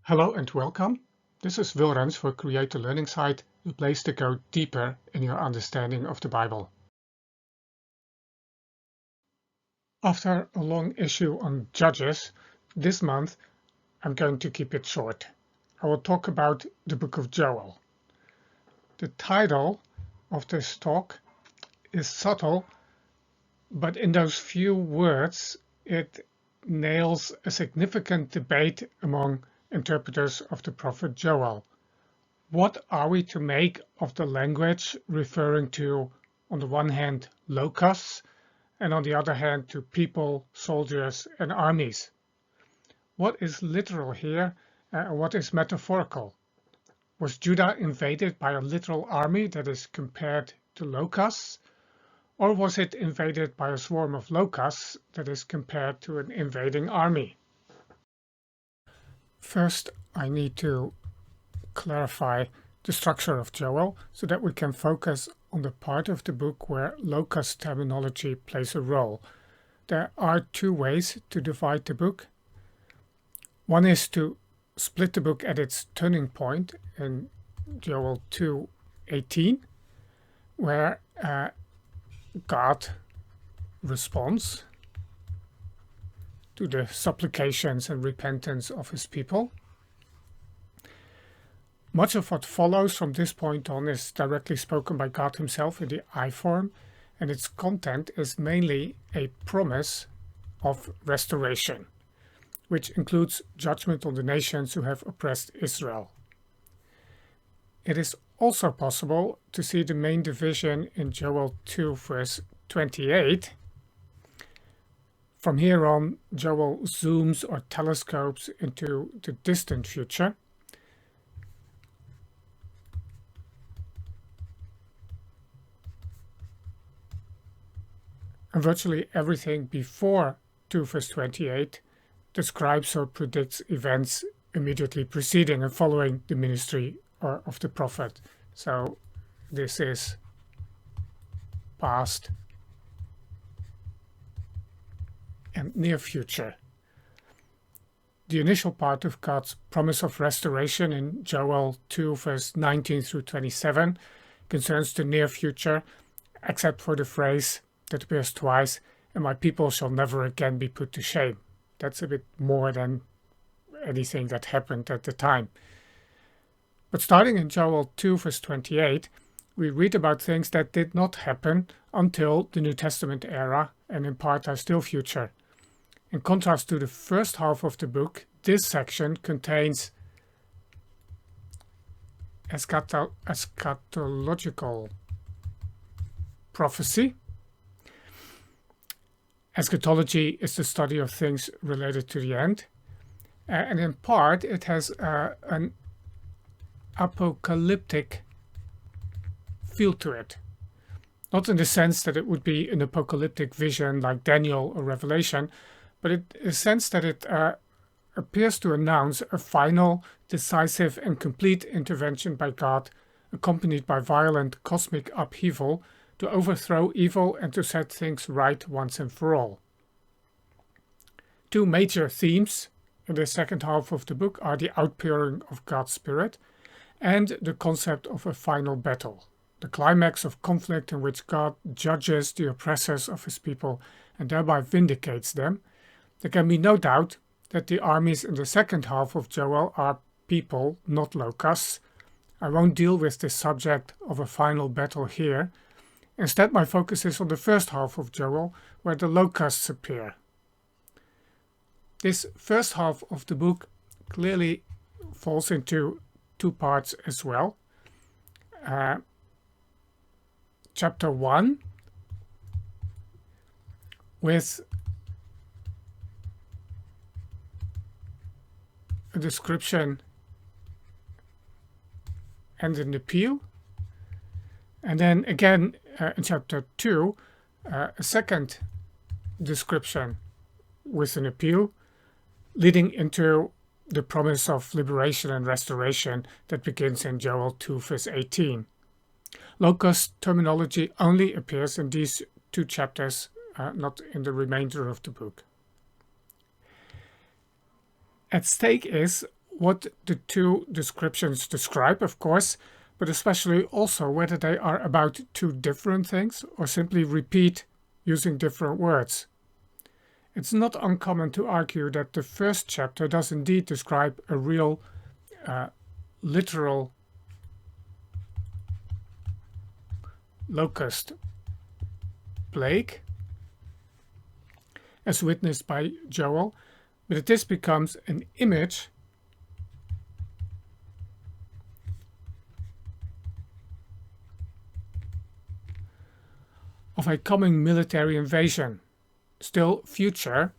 Hello and welcome. This is Wilrens for Create a Learning Site, the place to go deeper in your understanding of the Bible. After a long issue on Judges, this month I'm going to keep it short. I will talk about the book of Joel. The title of this talk is subtle, but in those few words it nails a significant debate among interpreters of the prophet Joel. What are we to make of the language referring to, on the one hand, locusts, and on the other hand, to people, soldiers, and armies? What is literal here, and what is metaphorical? Was Judah invaded by a literal army that is compared to locusts, or was it invaded by a swarm of locusts that is compared to an invading army? First, I need to clarify the structure of Joel so that we can focus on the part of the book where locust terminology plays a role. There are two ways to divide the book. One is to split the book at its turning point in Joel 2:18, where God responds to the supplications and repentance of his people. Much of what follows from this point on is directly spoken by God himself in the I form, and its content is mainly a promise of restoration, which includes judgment on the nations who have oppressed Israel. It is also possible to see the main division in Joel 2 verse 28. From here on, Joel zooms or telescopes into the distant future. And virtually everything before 2 verse 28 describes or predicts events immediately preceding and following the ministry of the prophet. So this is past and near future. The initial part of God's promise of restoration in Joel 2 verse 19 through 27 concerns the near future, except for the phrase that appears twice, and my people shall never again be put to shame. That's a bit more than anything that happened at the time. But starting in Joel 2 verse 28, we read about things that did not happen until the New Testament era, and in part are still future. In contrast to the first half of the book, this section contains eschatological prophecy. Eschatology is the study of things related to the end, and in part it has an apocalyptic feel to it. Not in the sense that it would be an apocalyptic vision like Daniel or Revelation, but in the sense that it appears to announce a final, decisive and complete intervention by God, accompanied by violent cosmic upheaval, to overthrow evil and to set things right once and for all. Two major themes in the second half of the book are the outpouring of God's Spirit and the concept of a final battle, the climax of conflict in which God judges the oppressors of his people and thereby vindicates them. There can be no doubt that the armies in the second half of Joel are people, not locusts. I won't deal with this subject of a final battle here. Instead, my focus is on the first half of Joel, where the locusts appear. This first half of the book clearly falls into two parts as well. Chapter 1, with a description and an appeal. And then again in chapter 2, a second description with an appeal, leading into the promise of liberation and restoration that begins in Joel 2 verse 18. Locust terminology only appears in these two chapters, not in the remainder of the book. At stake is what the two descriptions describe, of course, but especially also whether they are about two different things or simply repeat using different words. It's not uncommon to argue that the first chapter does indeed describe a real, literal locust plague, as witnessed by Joel, but this becomes an image of a coming military invasion, still future,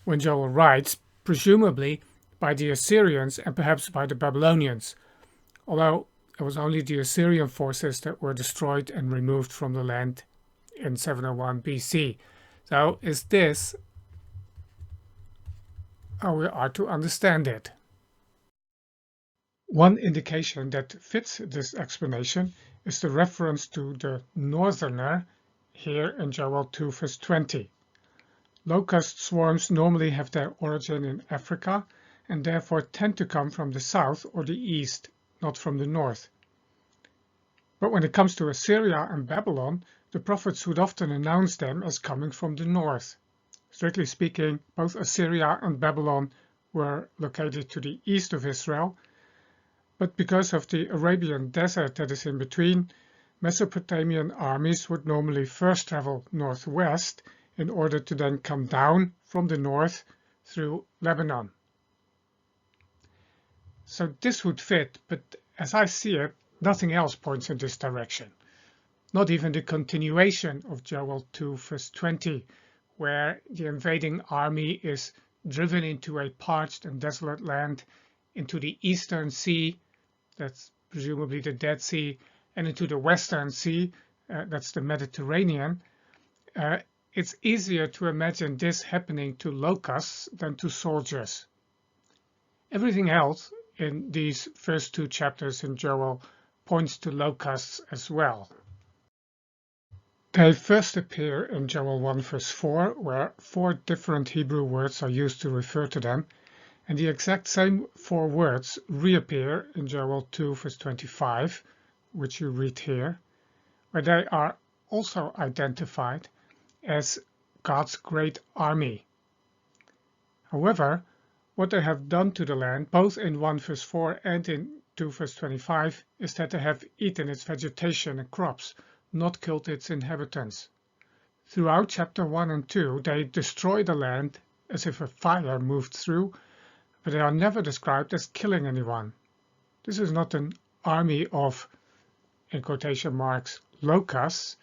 when Joel writes, presumably by the Assyrians and perhaps by the Babylonians, although it was only the Assyrian forces that were destroyed and removed from the land in 701 BC. So is this how we are to understand it? One indication that fits this explanation is the reference to the northerner here in Joel 2 verse 20. Locust swarms normally have their origin in Africa and therefore tend to come from the south or the east, not from the north. But when it comes to Assyria and Babylon, the prophets would often announce them as coming from the north. Strictly speaking, both Assyria and Babylon were located to the east of Israel, but because of the Arabian desert that is in between, Mesopotamian armies would normally first travel northwest in order to then come down from the north through Lebanon. So this would fit, but as I see it, nothing else points in this direction. Not even the continuation of Joel 2 verse 20, where the invading army is driven into a parched and desolate land, into the eastern sea, that's presumably the Dead Sea, and into the western sea, that's the Mediterranean. It's easier to imagine this happening to locusts than to soldiers. Everything else in these first two chapters in Joel points to locusts as well. They first appear in Joel 1 verse 4, where 4 different Hebrew words are used to refer to them, and the exact same 4 words reappear in Joel 2 verse 25, which you read here, where they are also identified as God's great army. However, what they have done to the land, both in 1 verse 4 and in 2 verse 25, is that they have eaten its vegetation and crops, not killed its inhabitants. Throughout chapter 1 and 2, they destroy the land as if a fire moved through, but they are never described as killing anyone. This is not an army of, in quotation marks, locusts.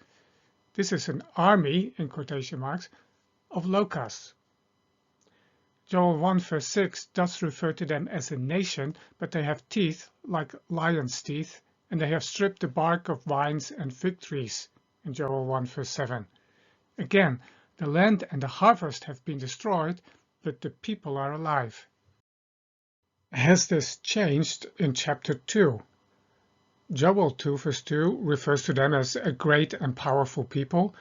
This is an army, in quotation marks, of locusts. Joel 1 verse 6 does refer to them as a nation, but they have teeth like lion's teeth, and they have stripped the bark of vines and fig trees, in Joel 1 verse 7. Again, the land and the harvest have been destroyed, but the people are alive. Has this changed in chapter 2? Joel 2 verse 2 refers to them as a great and powerful people,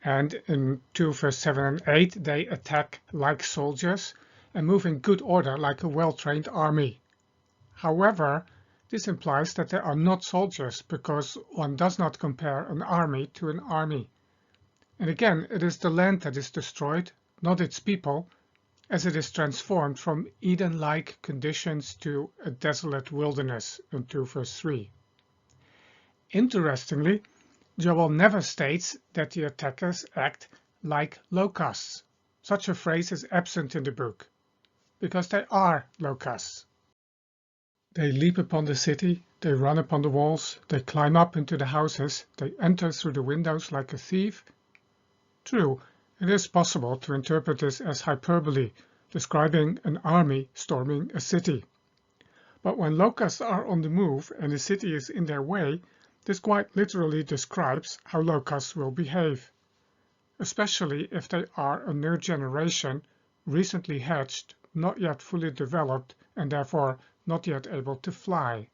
and in 2 verse 7 and 8 they attack like soldiers and move in good order like a well-trained army. However, this implies that they are not soldiers, because one does not compare an army to an army. And again, it is the land that is destroyed, not its people, as it is transformed from Eden-like conditions to a desolate wilderness in 2 verse 3. Interestingly, Joel never states that the attackers act like locusts. Such a phrase is absent in the book, because they are locusts. They leap upon the city, they run upon the walls, they climb up into the houses, they enter through the windows like a thief. True, it is possible to interpret this as hyperbole, describing an army storming a city. But when locusts are on the move and the city is in their way, this quite literally describes how locusts will behave, especially if they are a new generation, recently hatched, not yet fully developed, and therefore not yet able to fly.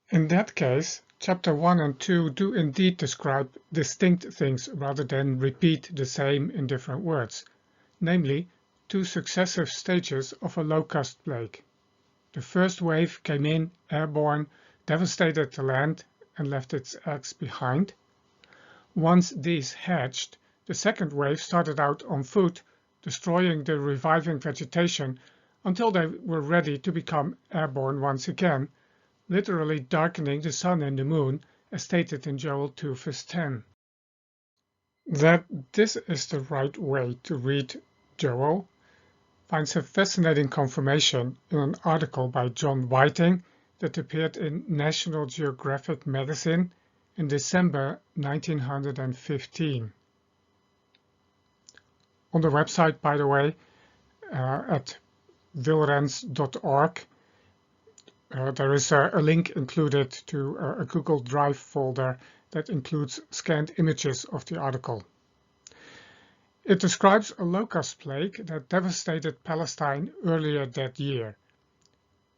In that case, chapter 1 and 2 do indeed describe distinct things rather than repeat the same in different words, namely two successive stages of a locust plague. The first wave came in airborne, devastated the land and left its eggs behind. Once these hatched, the second wave started out on foot, destroying the reviving vegetation until they were ready to become airborne once again, literally darkening the sun and the moon, as stated in Joel 2 verse 10. That this is the right way to read Joel finds a fascinating confirmation in an article by John Whiting that appeared in National Geographic magazine in December 1915. On the website, by the way, at wilrens.org, there is a link included to a Google Drive folder that includes scanned images of the article. It describes a locust plague that devastated Palestine earlier that year.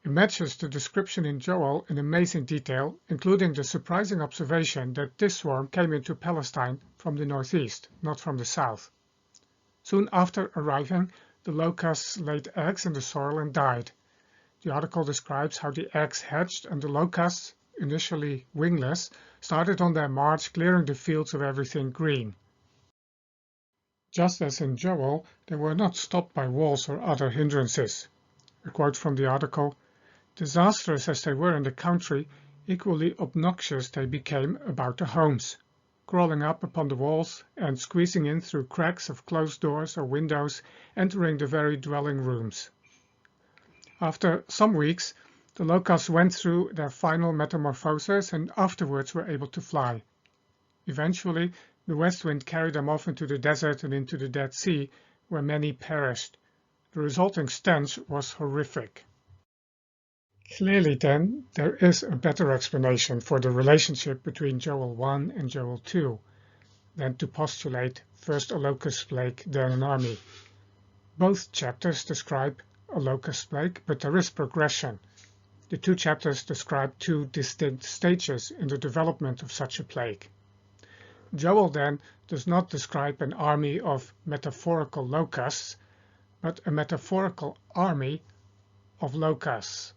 It matches the description in Joel in amazing detail, including the surprising observation that this swarm came into Palestine from the northeast, not from the south. Soon after arriving, the locusts laid eggs in the soil and died. The article describes how the eggs hatched and the locusts, initially wingless, started on their march, clearing the fields of everything green. Just as in Joel, they were not stopped by walls or other hindrances. A quote from the article, "Disastrous as they were in the country, equally obnoxious they became about the homes, crawling up upon the walls and squeezing in through cracks of closed doors or windows, entering the very dwelling rooms." After some weeks, the locusts went through their final metamorphosis and afterwards were able to fly. Eventually, the west wind carried them off into the desert and into the Dead Sea, where many perished. The resulting stench was horrific. Clearly, then, there is a better explanation for the relationship between Joel 1 and Joel 2 than to postulate first a locust plague, then an army. Both chapters describe a locust plague, but there is progression. The two chapters describe two distinct stages in the development of such a plague. Joel then does not describe an army of metaphorical locusts, but a metaphorical army of locusts.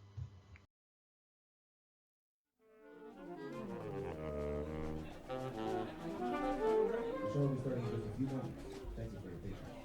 The show will be starting in just a few moments. Thank you for your patience.